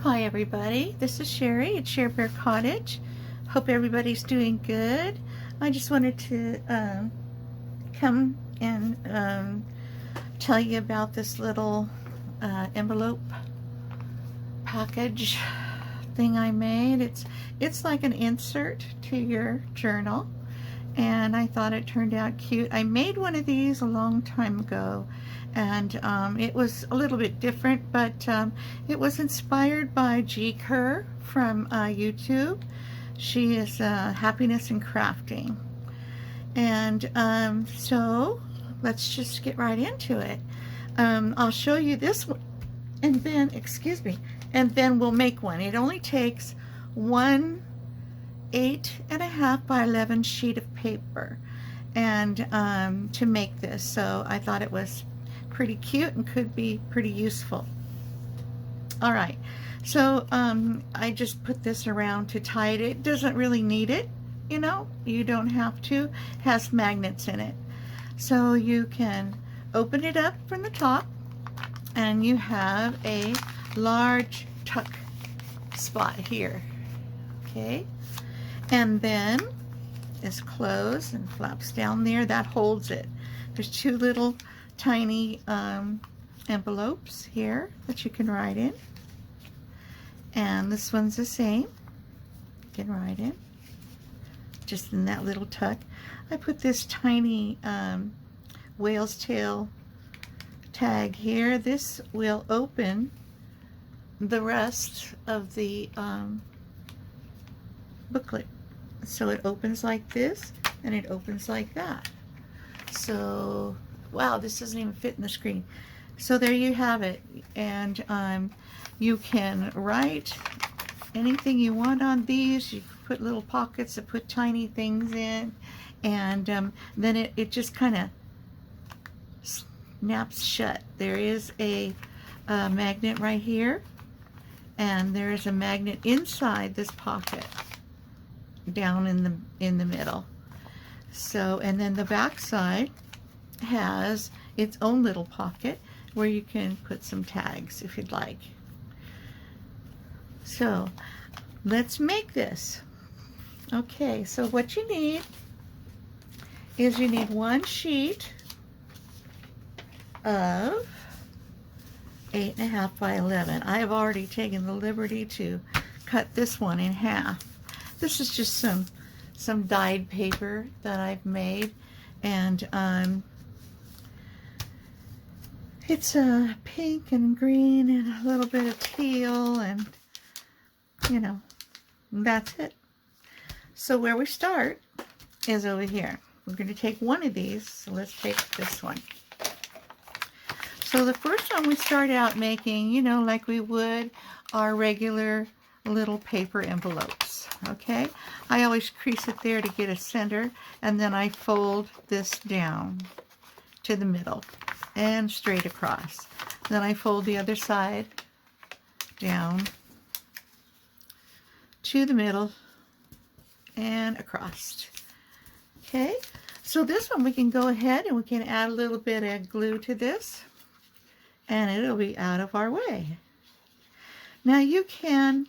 Hi everybody, this is Sherry at Share Bear Cottage. Hope everybody's doing good. I just wanted to come and tell you about this little envelope package thing I made. It's like an insert to your journal, and I thought it turned out cute. I made one of these a long time ago, and it was a little bit different, but it was inspired by Gi Kerr from YouTube. She is Happiness in Crafting. And so let's just get right into it. I'll show you this one, and then, excuse me, and then we'll make one. It only takes one 8.5 by 11 sheet of paper and to make this, so I thought it was pretty cute and could be pretty useful. All right, so I just put this around to tie it. It doesn't really need it, you know, you don't have to. It has magnets in it, so you can open it up from the top and you have a large tuck spot here, okay, and then it's closed and flaps down there. That holds it. There's two little tiny envelopes here that you can write in, and this one's the same. You can write in just in that little tuck. I put this tiny whale's tail tag here. This will open the rest of the booklet. So it opens like this and it opens like that. So wow, this doesn't even fit in the screen. So there you have it, and you can write anything you want on these. You can put little pockets to put tiny things in, and then it just kind of snaps shut. There is a magnet right here, and there is a magnet inside this pocket down in the middle. So, and then the back side has its own little pocket where you can put some tags if you'd like. So let's make this. Okay, so what you need is you need one sheet of 8.5 by 11. I have already taken the liberty to cut this one in half. This is just some dyed paper that I've made, and it's pink and green and a little bit of teal, and you know, that's it. So where we start is over here. We're going to take one of these, so let's take this one. So the first one we start out making, you know, like we would our regular little paper envelopes, okay? I always crease it there to get a center, and then I fold this down to the middle and straight across. Then I fold the other side down to the middle and across. Okay, so this one we can go ahead and we can add a little bit of glue to this, and it'll be out of our way. Now you can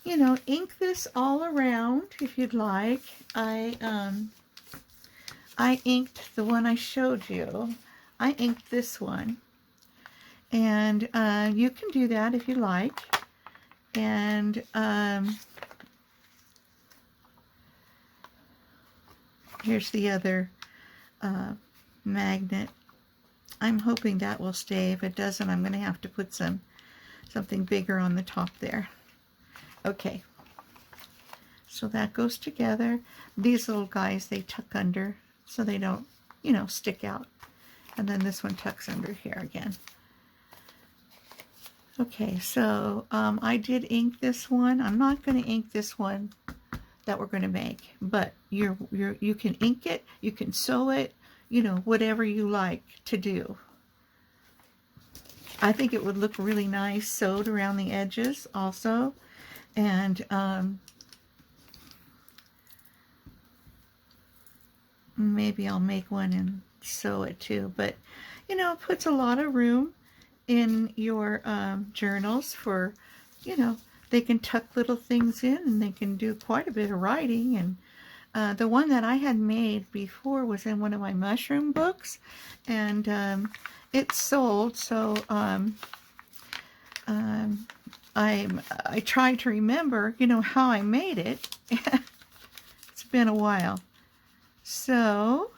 you know, ink this all around if you'd like. I inked the one I showed you. I inked this one, and you can do that if you like. And here's the other magnet. I'm hoping that will stay. If it doesn't, I'm going to have to put something bigger on the top there. Okay, so that goes together. These little guys, they tuck under so they don't, you know, stick out. And then this one tucks under here again. Okay, so I did ink this one. I'm not going to ink this one that we're going to make, but you can ink it, you can sew it, you know, whatever you like to do. I think it would look really nice sewed around the edges also. And maybe I'll make one and sew it too, but you know, it puts a lot of room in your journals for, you know, they can tuck little things in and they can do quite a bit of writing. And the one that I had made before was in one of my mushroom books, and it sold, so I tried to remember, you know, how I made it. It's been a while. So,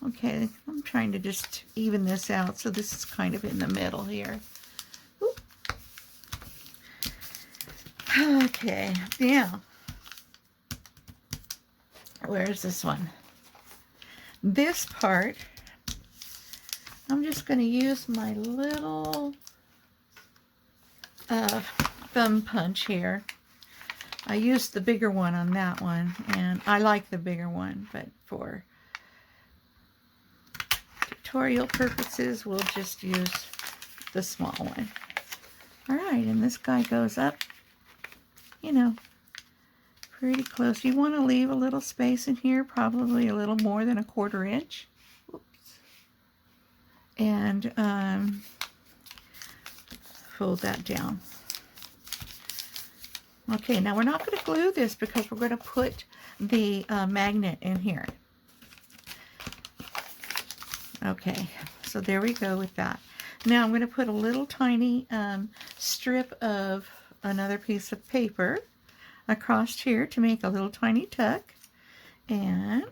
okay, I'm trying to just even this out, so this is kind of in the middle here. Oop. Okay, now, where's this one? This part, I'm just going to use my little thumb punch here. I used the bigger one on that one, and I like the bigger one, but for tutorial purposes, we'll just use the small one. All right, and this guy goes up, you know, pretty close. You want to leave a little space in here, probably a little more than 1/4 inch. Oops. And fold that down. Okay, now we're not going to glue this because we're going to put the magnet in here. Okay, so there we go with that. Now I'm going to put a little tiny strip of another piece of paper across here to make a little tiny tuck. And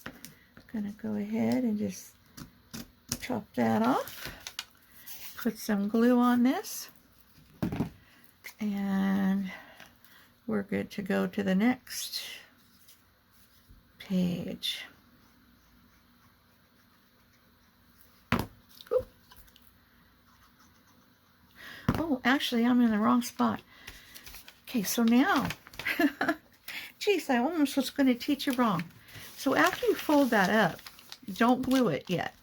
I'm going to go ahead and just chop that off. Put some glue on this. And we're good to go to the next page. Ooh. Oh, actually, I'm in the wrong spot. Okay, so now, geez, I almost was going to teach you wrong. So after you fold that up, don't glue it yet.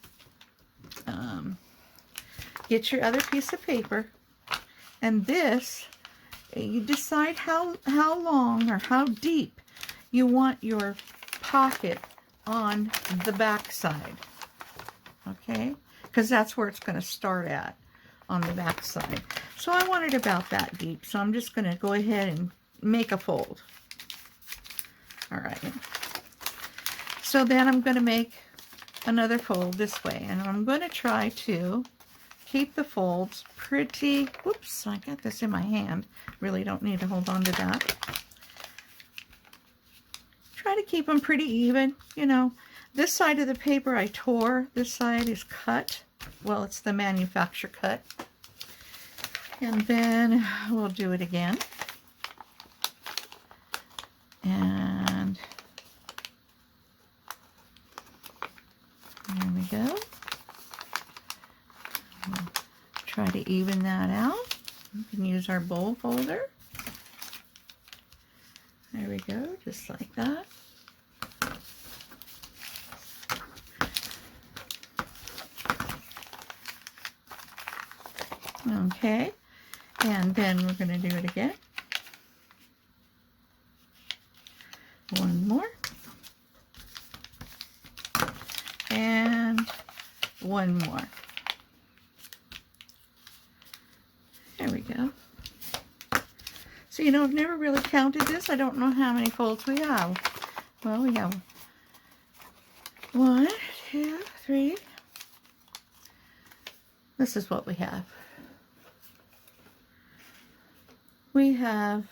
Get your other piece of paper, and this, you decide how long or how deep you want your pocket on the back side, okay? Because that's where it's going to start at, on the back side. So I want it about that deep, so I'm just going to go ahead and make a fold. All right. So then I'm going to make another fold this way, and I'm going to try to keep the folds pretty, whoops, I got this in my hand. Really don't need to hold on to that. Try to keep them pretty even, you know. This side of the paper I tore, this side is cut. Well, it's the manufacturer cut. And then we'll do it again. And there we go. We'll try to even that out. We can use our bowl folder. There we go, just like that. Okay, and then we're going to do it again. One more. And one more. There we go. So, you know, I've never really counted this. I don't know how many folds we have. Well, we have 1, 2, 3. This is what we have. We have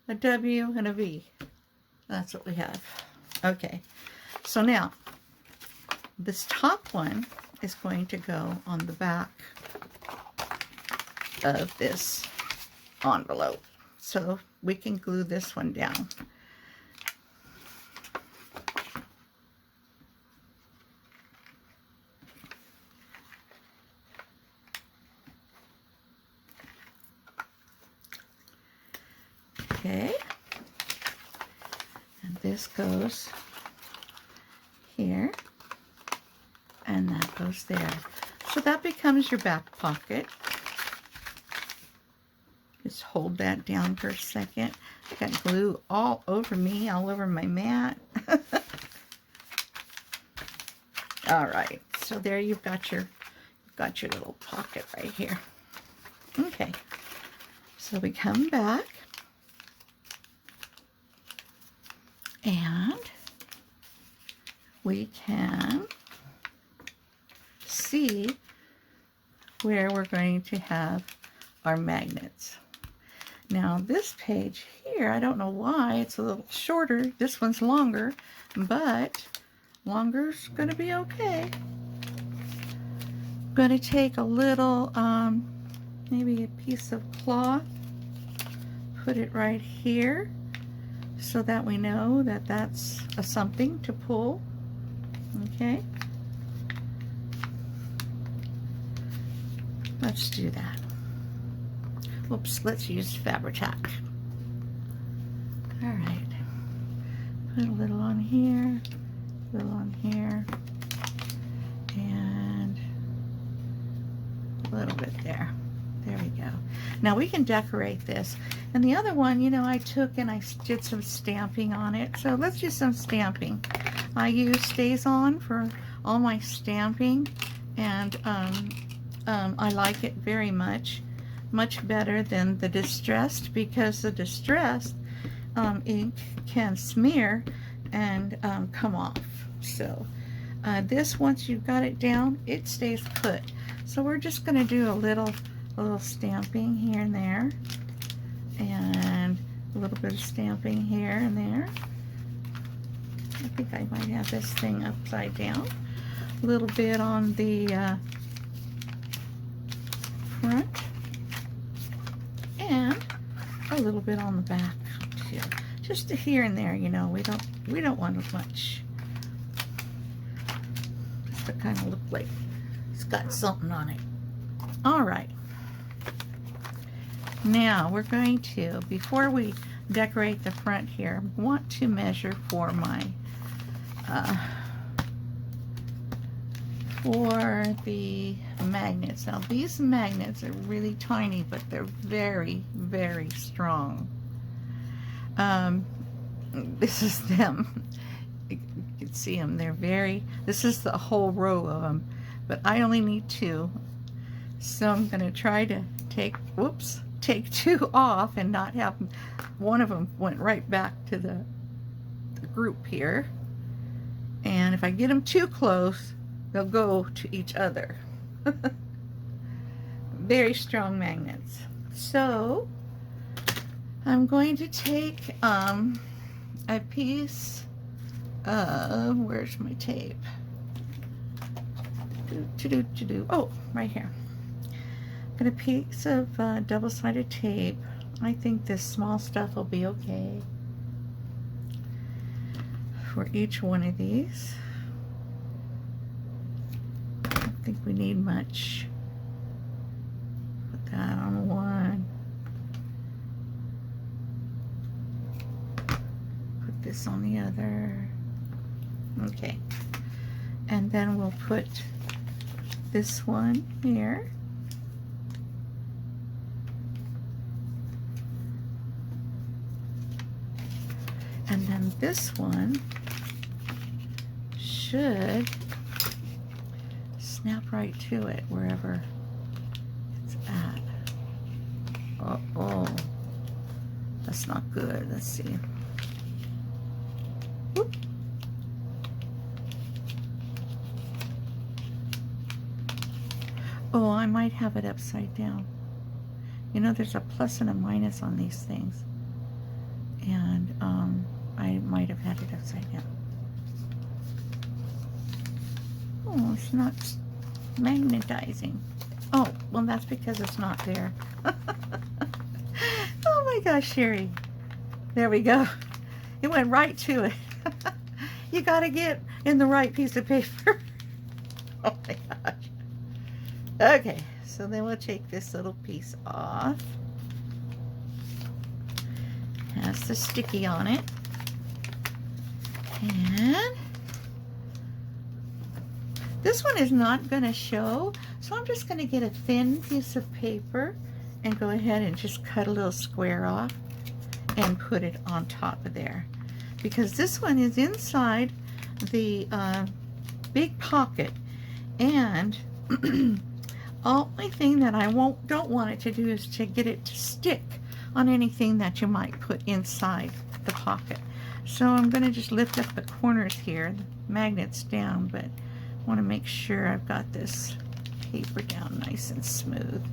a W and a V. That's what we have. Okay. So now, this top one is going to go on the back of this envelope. So we can glue this one down. Okay. And this goes here. And that goes there. So that becomes your back pocket. Just hold that down for a second. I got glue all over me, all over my mat. All right, so there you've got your little pocket right here. Okay, so we come back and we can see where we're going to have our magnets. Now this page here, I don't know why it's a little shorter. This one's longer, but longer's gonna be okay. I'm gonna take a little, maybe a piece of cloth, put it right here so that we know that that's something to pull. Okay, let's do that. Whoops, let's use Fabri-Tac. All right, put a little on here, a little on here, and a little bit there. There we go. Now we can decorate this. And the other one, you know, I took and I did some stamping on it. So let's do some stamping. I use Stays On for all my stamping, and I like it very much. Much better than the distressed, because the distressed ink can smear and come off. So this, once you've got it down, it stays put. So we're just going to do a little stamping here and there, and a little bit of stamping here and there. I think I might have this thing upside down. A little bit on the front, and a little bit on the back too. Just here and there, you know. We don't want as much. Just to kind of look like it's got something on it. All right. Now we're going to, before we decorate the front here, want to measure for my for the magnets. Now these magnets are really tiny, but they're very, very strong. This is them. You can see them. They're very, this is the whole row of them, but I only need 2. So I'm going to try to take 2 off and not have them. One of them went right back to the group here. And if I get them too close, they'll go to each other. Very strong magnets. So I'm going to take a piece of, where's my tape? Oh, right here. Got a piece of double-sided tape. I think this small stuff will be okay for each one of these. I don't think we need much. Put that on one. Put this on the other. Okay. And then we'll put this one here. And then this one should snap right to it wherever it's at. Oh, that's not good. Let's see. Whoop. Oh, I might have it upside down. You know, there's a plus and a minus on these things. And I might have had it upside down. Oh, it's not magnetizing. Oh, well, that's because it's not there. Oh my gosh, Sherry. There we go. It went right to it. You got to get in the right piece of paper. Oh my gosh. Okay, so then we'll take this little piece off. Has the sticky on it. And this one is not going to show, so I'm just going to get a thin piece of paper and go ahead and just cut a little square off and put it on top of there, because this one is inside the big pocket, and Only thing that I don't want it to do is to get it to stick on anything that you might put inside the pocket. So I'm going to just lift up the corners here, the magnets down, but I want to make sure I've got this paper down nice and smooth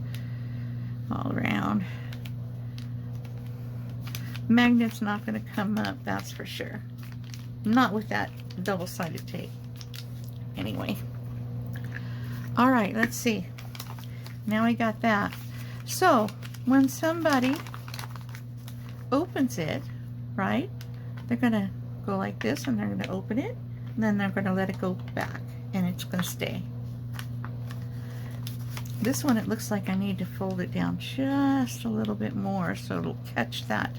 all around. Magnet's not going to come up, that's for sure. Not with that double-sided tape. Anyway. All right, let's see. Now I got that. So when somebody opens it, right, they're going to go like this, and they're going to open it, and then they're going to let it go back, and it's going to stay. This one, it looks like I need to fold it down just a little bit more so it'll catch that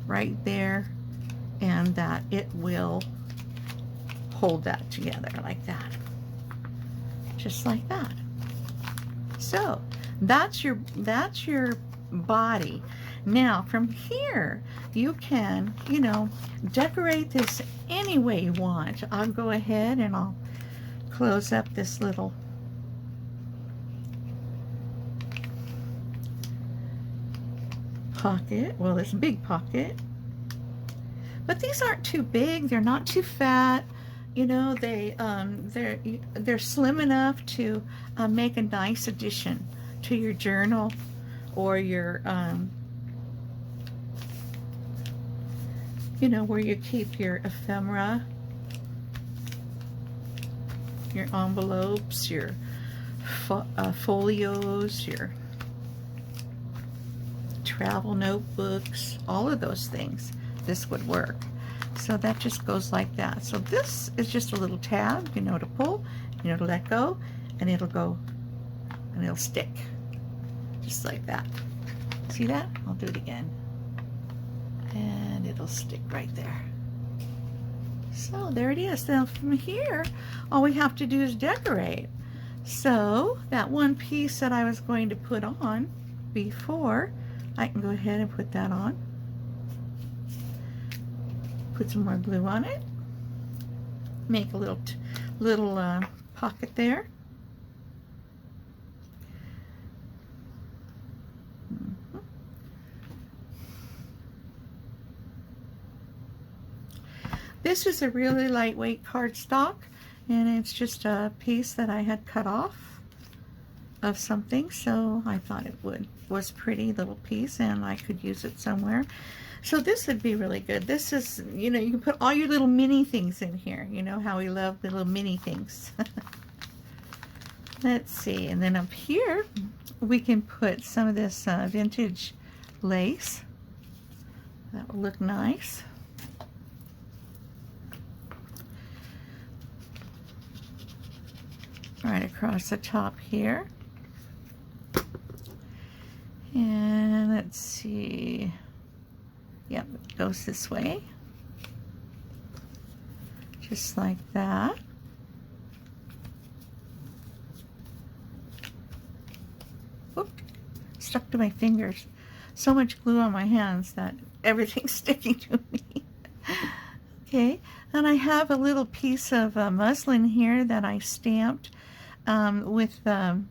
right there, and that it will hold that together like that. Just like that. So that's your body. Now from here you can, you know, decorate this any way you want. I'll go ahead and I'll close up this little pocket. Well, this big pocket, but these aren't too big, they're not too fat, you know, they're slim enough to make a nice addition to your journal or your you know, where you keep your ephemera, your envelopes, your folios, your travel notebooks, all of those things. This would work. So that just goes like that. So this is just a little tab, you know, to pull, you know, to let go, and it'll go, and it'll stick, just like that. See that? I'll do it again. And it'll stick right there. So there it is. Now from here, all we have to do is decorate. So that one piece that I was going to put on before, I can go ahead and put that on. Put some more glue on it. Make a little pocket there. This is a really lightweight cardstock, and it's just a piece that I had cut off of something, so I thought it was pretty little piece and I could use it somewhere. So this would be really good. This is, you know, you can put all your little mini things in here. You know how we love the little mini things. Let's see, and then up here we can put some of this vintage lace. That will look nice. Right across the top here. And let's see. Yep, it goes this way. Just like that. Whoop, stuck to my fingers. So much glue on my hands that everything's sticking to me. Okay, and I have a little piece of muslin here that I stamped with the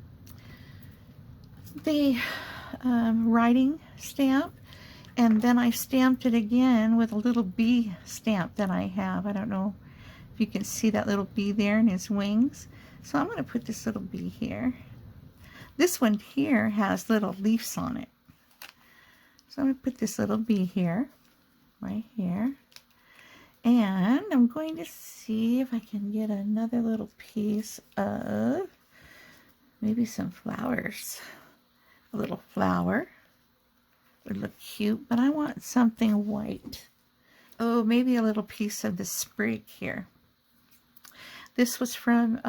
writing stamp, and then I stamped it again with a little bee stamp that I have. I don't know if you can see that little bee there and his wings. So I'm going to put this little bee here. This one here has little leaves on it. So I'm going to put this little bee here, right here. And I'm going to see if I can get another little piece of maybe some flowers. A little flower would look cute, but I want something white. Oh, maybe a little piece of the sprig here. This was from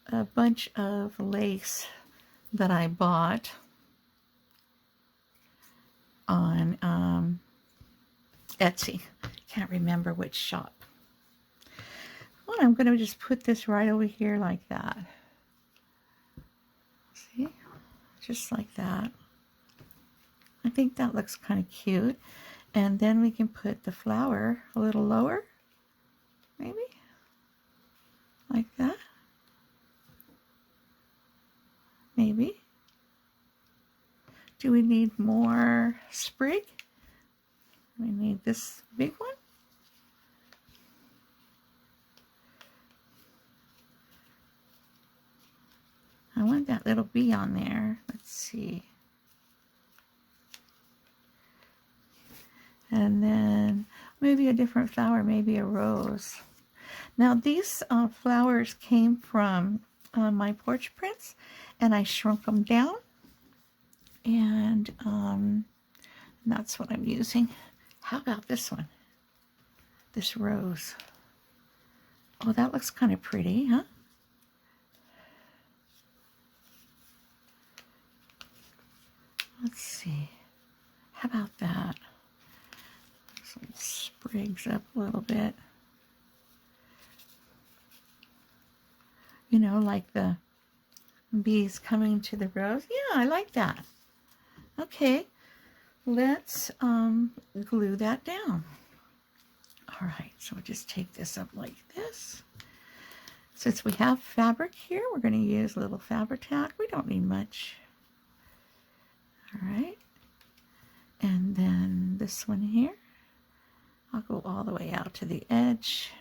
a bunch of lace that I bought on Etsy. Can't remember which shop. Well, I'm going to just put this right over here like that. See? Just like that. I think that looks kind of cute. And then we can put the flower a little lower. Maybe. Like that. maybe. Do we need more sprig? We need this big one. I want that little bee on there. Let's see. And then maybe a different flower, maybe a rose. Now these flowers came from my porch prints, and I shrunk them down, and that's what I'm using. How about this one? This rose. Oh, that looks kind of pretty, huh? Let's see. How about that? Some sprigs up a little bit. You know, like the bees coming to the rose. Yeah, I like that. Okay, let's glue that down. All right, so we'll just take this up like this. Since we have fabric here, we're going to use a little Fabri-Tac. We don't need much. All right, and then this one here, I'll go all the way out to the edge,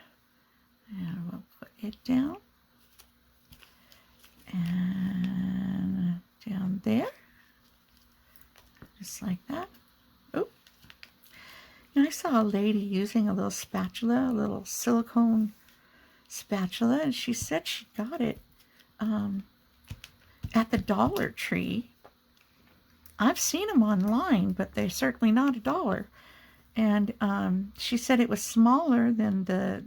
and we'll put it down, and down there, just like that. Oh, and I saw a lady using a little spatula, a little silicone spatula, and she said she got it at the Dollar Tree. I've seen them online, but they're certainly not $1. And she said it was smaller than the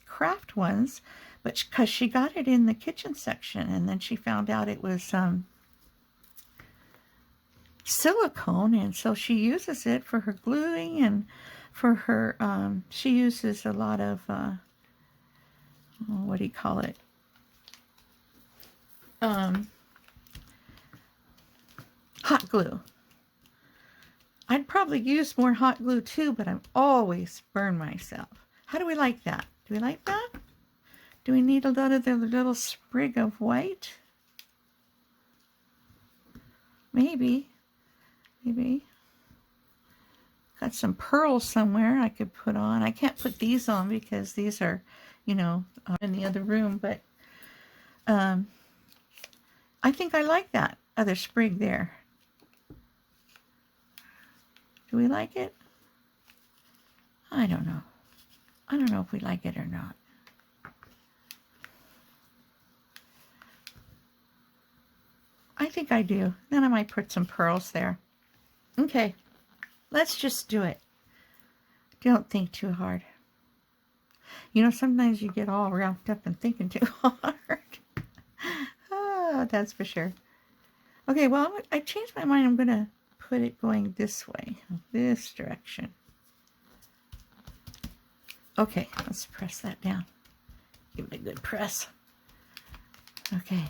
craft ones, but because she got it in the kitchen section, and then she found out it was silicone, and so she uses it for her gluing and for her, she uses a lot of, what do you call it? Hot glue. I'd probably use more hot glue too, but I'm always burn myself. How do we like that? Do we like that? Do we need a little sprig of white? Maybe. Maybe. Got some pearls somewhere I could put on. I can't put these on because these are, you know, in the other room, but I think I like that other sprig there. Do we like it? I don't know. I don't know if we like it or not. I think I do. Then I might put some pearls there. Okay, let's just do it. Don't think too hard. You know, sometimes you get all wrapped up in thinking too hard. Oh, that's for sure. Okay, well, I changed my mind. I'm going to put it going this way, this direction. Okay, let's press that down. Give it a good press. Okay,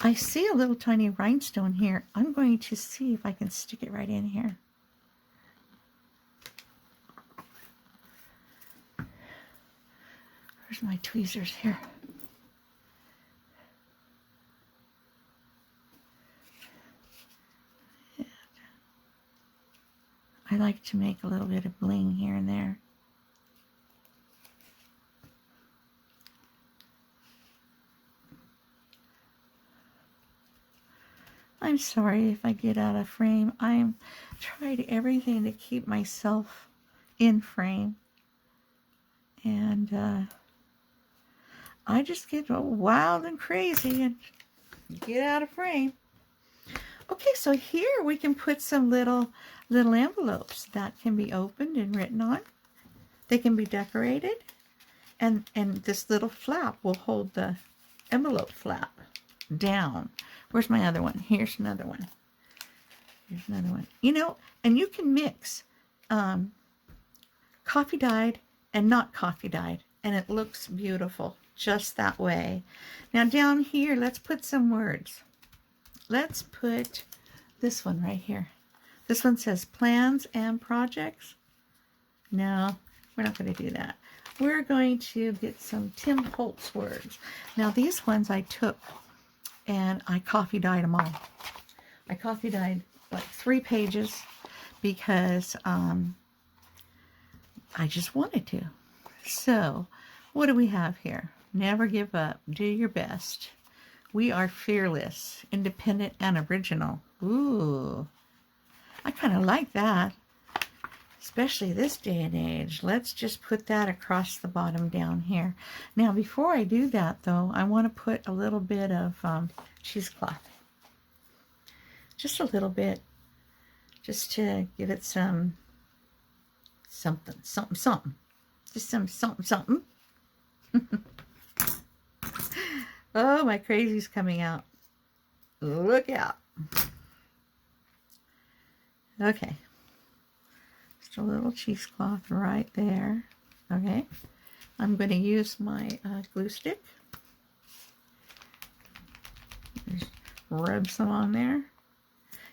I see a little tiny rhinestone here. I'm going to see if I can stick it right in here. Where's my tweezers here? I like to make a little bit of bling here and there. I'm sorry if I get out of frame. I'm tried everything to keep myself in frame. And I just get wild and crazy and get out of frame. Okay, so here we can put some little envelopes that can be opened and written on. They can be decorated, and this little flap will hold the envelope flap down. Where's my other one? Here's another one. Here's another one. You know, and you can mix coffee dyed and not coffee dyed, and it looks beautiful just that way. Now down here, let's put some words. Let's put this one right here. This one says plans and projects. No, we're not going to do that. We're going to get some Tim Holtz words. Now these ones I took and I coffee dyed them all. I coffee dyed like 3 pages because I just wanted to. So, what do we have here? Never give up. Do your best. We are fearless, independent, and original. Ooh, I kind of like that, especially this day and age. Let's just put that across the bottom down here. Now, before I do that, though, I want to put a little bit of cheesecloth. Just a little bit, just to give it some something. Just some something. Oh, my crazy's coming out. Look out. Okay. Just a little cheesecloth right there. Okay. I'm going to use my glue stick. Just rub some on there.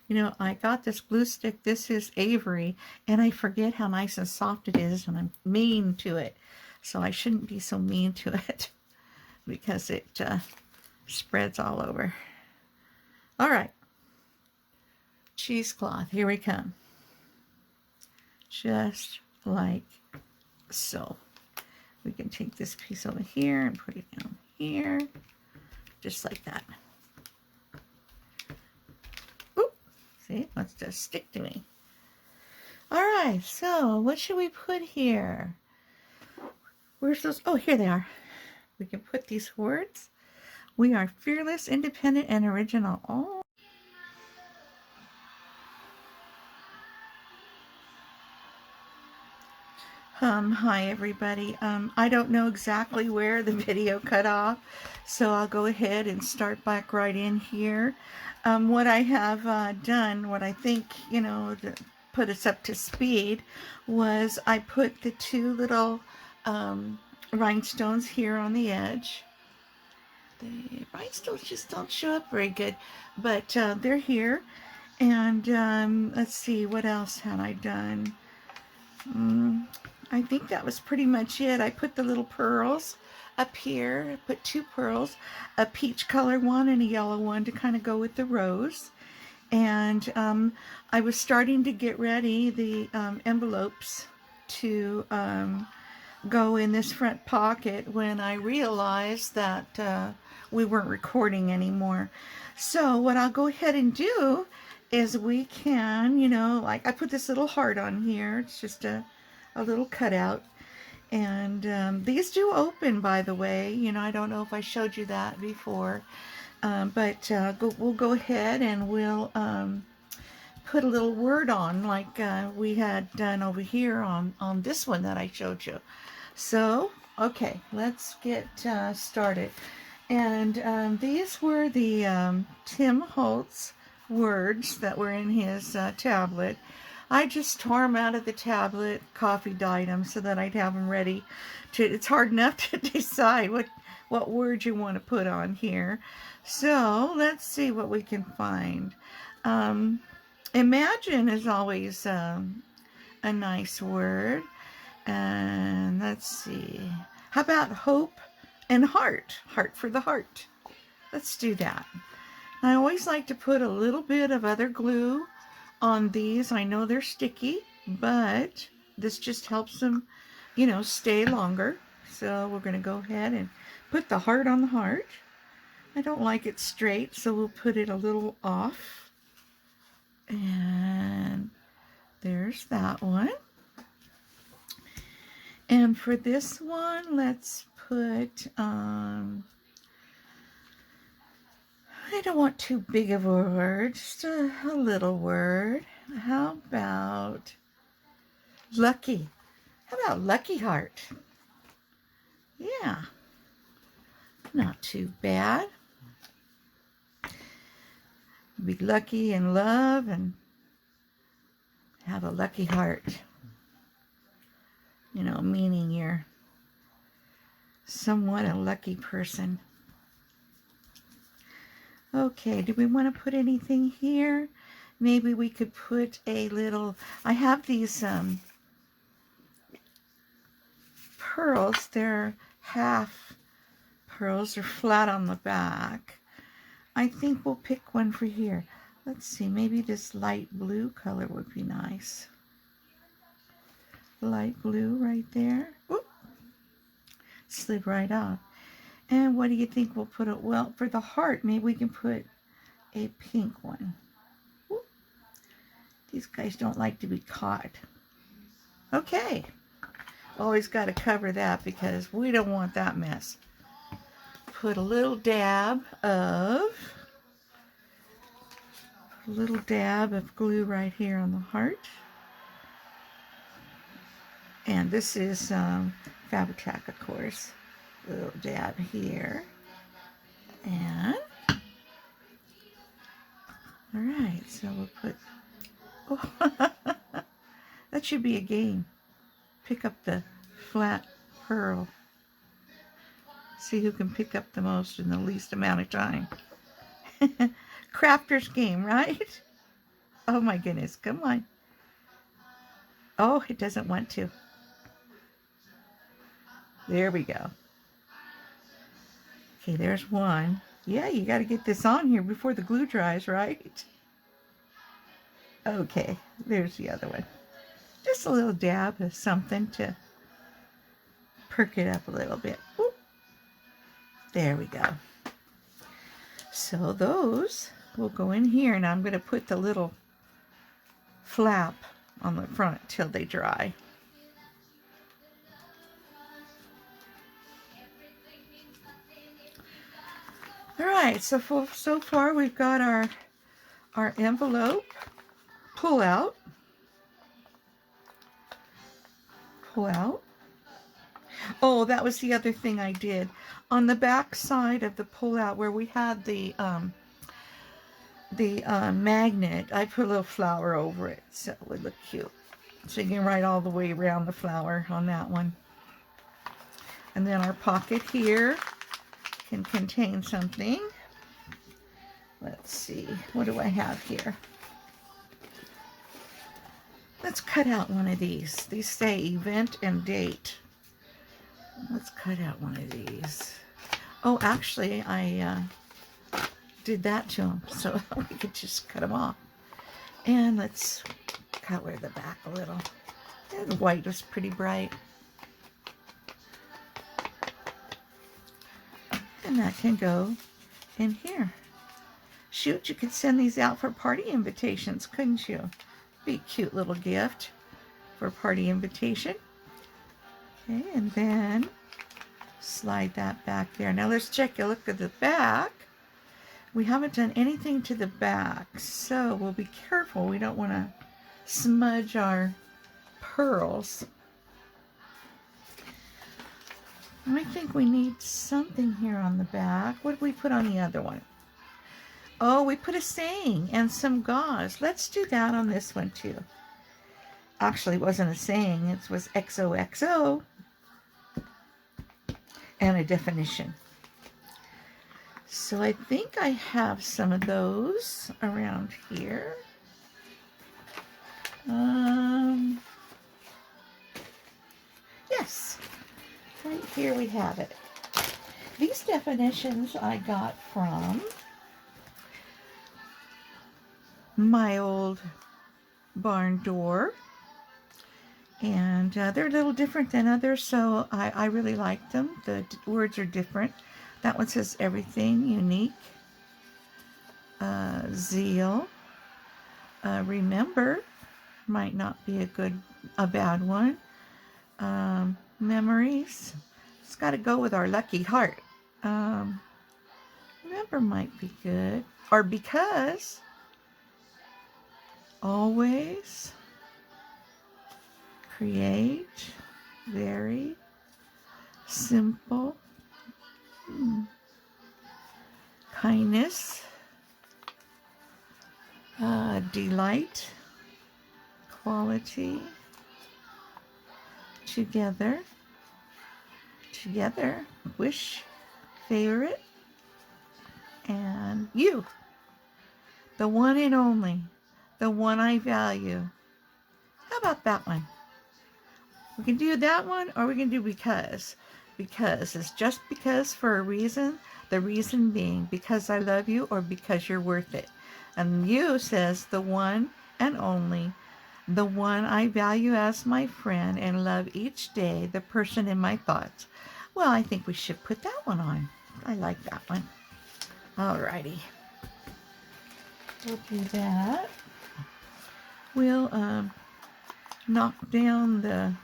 You know, I got this glue stick. This is Avery, and I forget how nice and soft it is, and I'm mean to it. So I shouldn't be so mean to it because it spreads all over. All right. Cheesecloth. Here we come. Just like so. We can take this piece over here and put it down here. Just like that. Oop. See, it wants to stick to me. All right, so what should we put here? Where's those? Oh, here they are. We can put these words. We are fearless, independent, and original. Oh. Hi everybody. I don't know exactly where the video cut off, so I'll go ahead and start back right in here. What I have done, what I think, you know, to put us up to speed, was I put the 2 little rhinestones here on the edge. The rhinestones just don't show up very good, but they're here. And let's see, what else had I done? I think that was pretty much it. I put the little pearls up here. I put 2 pearls, a peach color one and a yellow one to kind of go with the rose. And I was starting to get ready the envelopes to go in this front pocket when I realized that we weren't recording anymore. So what I'll go ahead and do is we can, you know, like I put this little heart on here. It's just a little cutout. And these do open, by the way. You know, I don't know if I showed you that before. But we'll go ahead and we'll put a little word on like we had done over here on this one that I showed you. So, okay, let's get started. And these were the Tim Holtz words that were in his tablet. I just tore them out of the tablet, coffee dyed them so that I'd have them ready to, it's hard enough to decide what word you want to put on here. So let's see what we can find. Imagine is always a nice word. And let's see. How about hope and heart? Heart for the heart. Let's do that. I always like to put a little bit of other glue on these. I know they're sticky, but this just helps them, you know, stay longer. So we're going to go ahead and put the heart on the heart. I don't like it straight, so we'll put it a little off. And there's that one. And for this one, let's put, I don't want too big of a word, just a little word. How about lucky? How about lucky heart? Yeah, not too bad. Be lucky in love and have a lucky heart. You know, meaning you're somewhat a lucky person. Okay, do we want to put anything here? Maybe we could put a little, I have these pearls. They're half pearls. They're flat on the back. I think we'll pick one for here. Let's see, maybe this light blue color would be nice. Light blue right there. Oop, slid right off. And what do you think we'll put it? Well, for the heart, maybe we can put a pink one. Oop. These guys don't like to be caught. Okay. Always got to cover that because we don't want that mess. Put a little dab of glue right here on the heart. And this is Fabri-Tac, of course. A little dab here. And all right, so we'll put, oh, that should be a game. Pick up the flat pearl. See who can pick up the most in the least amount of time. Crafter's game, right? Oh my goodness, come on. Oh, it doesn't want to. There we go. Okay, there's one. Yeah, you got to get this on here before the glue dries, right? Okay, there's the other one. Just a little dab of something to perk it up a little bit. Oop. There we go. So those will go in here, and I'm going to put the little flap on the front till they dry. All right, so far we've got our envelope pull out. Oh, that was the other thing I did. On the back side of the pull-out where we had the magnet, I put a little flower over it so it would look cute. So you can write all the way around the flower on that one. And then our pocket here can contain something. Let's see, what do I have here? Let's cut out one of these. These say event and date. Let's cut out one of these. Oh, actually, I did that to them, so we could just cut them off. And let's color the back a little. And the white was pretty bright. And that can go in here. Shoot, you could send these out for party invitations, couldn't you? Be a cute little gift for a party invitation. Okay, and then slide that back there. Now let's check a look at the back. We haven't done anything to the back, so we'll be careful. We don't want to smudge our pearls. I think we need something here on the back. What did we put on the other one? Oh, we put a saying and some gauze. Let's do that on this one too. Actually, it wasn't a saying. It was XOXO and a definition. So I think I have some of those around here. Yes, right here we have it. These definitions I got from my old barn door, and they're a little different than others, so I really like them. The words are different. That one says everything unique, zeal, remember might not be a bad one, memories, it's got to go with our lucky heart. Remember might be good, or because, always, create, very, simple, kindness, delight, quality, together, wish, favorite, and you, the one and only, the one I value. How about that one? We can do that one, or we can do because because. It's just because for a reason. The reason being because I love you or because you're worth it. And you says the one and only, the one I value as my friend and love each day, the person in my thoughts. Well, I think we should put that one on. I like that one. Alrighty. We'll do that. We'll knock down the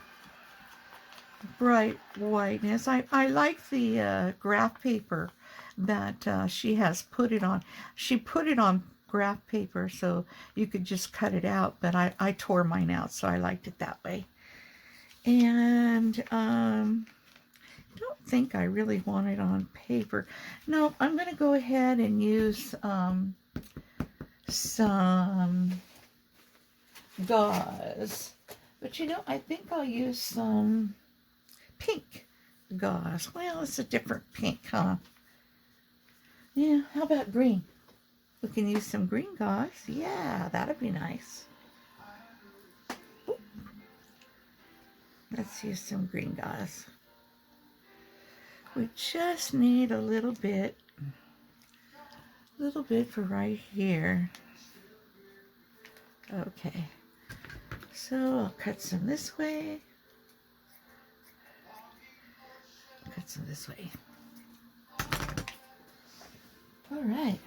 bright whiteness. I like the graph paper that she has put it on. She put it on graph paper so you could just cut it out, but I tore mine out, so I liked it that way. And don't think I really want it on paper. No, I'm going to go ahead and use some gauze. But you know, I think I'll use some pink gauze. Well, it's a different pink, huh? Yeah, how about green? We can use some green gauze. Yeah, that'd be nice. Ooh. Let's use some green gauze. We just need a little bit for right here. Okay, so I'll cut some this way, cut some this way. All right,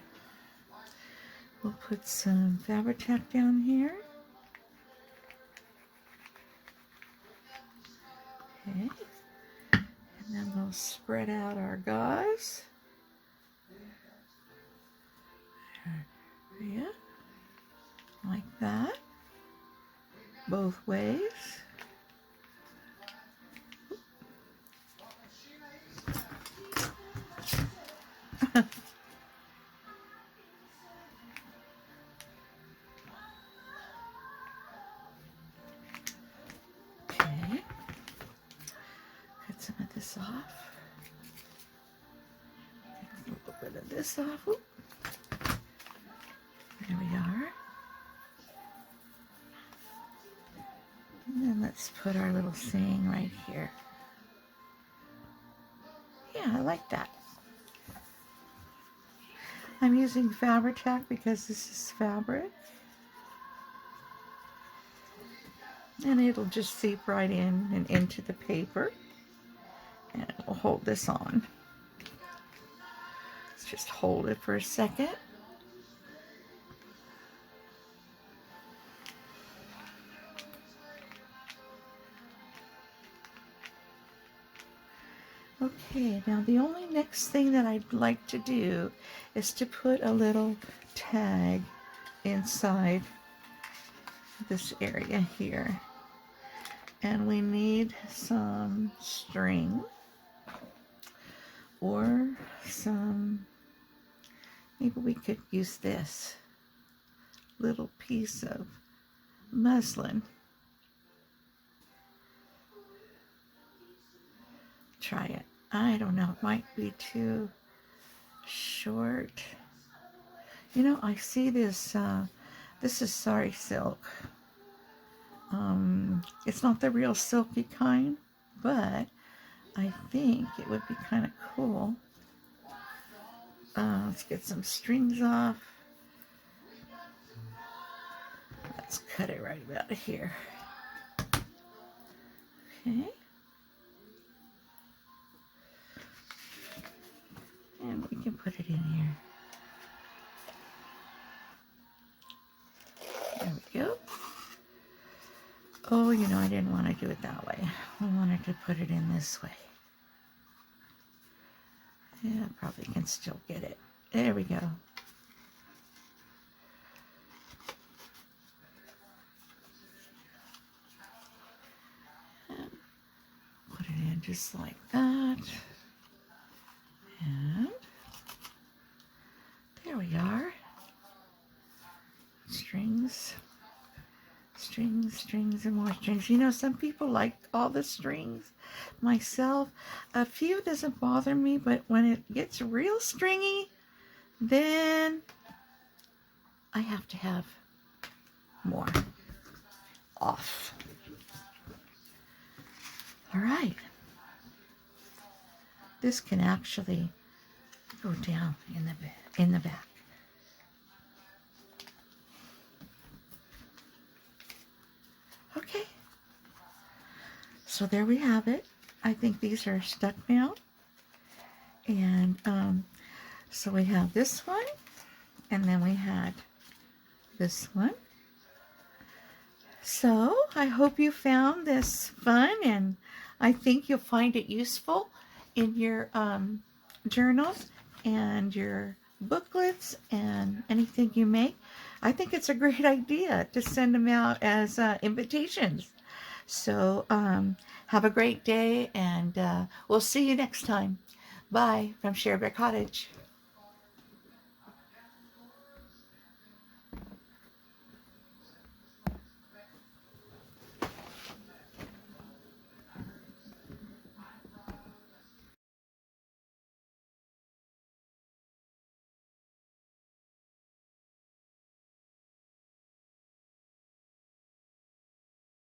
we'll put some Fabri-Tac down here. Okay, and then we'll spread out our gauze. Yeah, like that, both ways. Okay, cut some of this off. Take a little bit of this off. Oop. There we are. And then let's put our little saying right here. Yeah, I like that. I'm using Fabri-Tac because this is fabric. And it'll just seep right in and into the paper. And we'll hold this on. Let's just hold it for a second. Okay, now the only next thing that I'd like to do is to put a little tag inside this area here. And we need some string or some, maybe we could use this little piece of muslin. Try it. I don't know, it might be too short. You know, I see this, this is sari silk. It's not the real silky kind, but I think it would be kind of cool. Let's get some strings off. Let's cut it right about here. Okay. And we can put it in here. There we go. Oh, you know, I didn't want to do it that way. I wanted to put it in this way. Yeah, probably can still get it. There we go. And put it in just like that. And there we are. Strings, strings, strings, and more strings. You know, some people like all the strings. Myself, a few doesn't bother me, but when it gets real stringy, then I have to have more off. All right. This can actually go down in the back. Okay, so there we have it. I think these are stuck now. And so we have this one, and then we had this one. So I hope you found this fun, and I think you'll find it useful in your journals and your booklets and anything you make. I think it's a great idea to send them out as invitations. So have a great day, and we'll see you next time. Bye from Shared Cottage.